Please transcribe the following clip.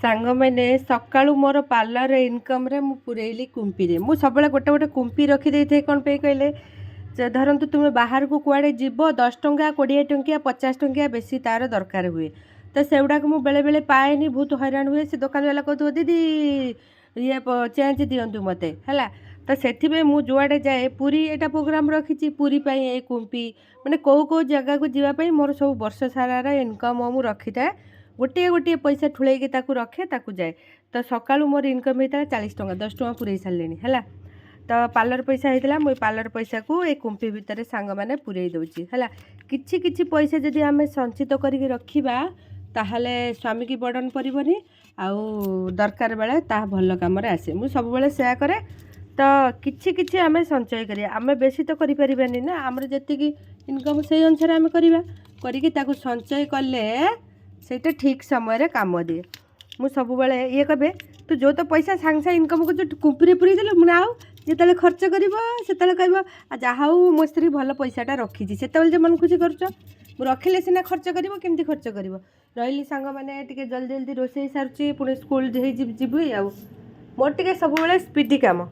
सांग मैंने सकाळू मोर parlour income रे मु पुरेली कुंपी मु सब गोटे गोटे कुंपी रखी दे थे कौन पे कहले धरतु तुम बाहर को कुआड़े जीव 10 टंका 20 टंकिया 50 टंकिया बेसी तार दरकार हुए तो से गुड़ाक मुझे बेले बेले पाएनि बहुत हैरान हुए से दुकान वाला कहते दीदी ये चेंज दिंतु मत है तो से मुझे जुआड़े जाए पूरी एटा प्रोग्राम रखी पूरी ये कुंपी मैंने कौ कौ जगह को जीवाई मोर सब वर्ष सारार इनकम मुझे रखी था गोटे गोटे पैसा ठुलैकी रखे जाए तो सका मोर इनकम होता है 40 टंका 10 टंका पूरे सारे है तो पार्लर पैसा होता मुझे पार्लर पैसा को ये कुंपी भितर सांग मैंने पूरे दूसरी है किछि किछि पैसा जदि आम संचित करके रखा ताहले स्वामी की बर्डन पड़ोनी आउ दरकार बेले ता भल कम आसे मुझे सब सेया करे तो किछि किछि आम संचय करिया आम बेसी तो करिपारिबानी ना आमर जेतिकी इनकम से अनुसार आम करके संचय कले सेटा ठीक समय काम दिए मुझे सब ये कहे तू जो तो पैसा सांगे सांगे इनकम कर कुंपी पूरी देलु मुझे आउ जिते खर्च कर कह जहाँ मो स्त्री भल पैसाटा रखी से मन खुशी कर रखिले सीना खर्च करमती खर्च कर रही सांग मैंने जल्दी जल्दी रोसे सारूँ पुणी स्कूल जीवी आउ मोर टे सब स्पीडी काम।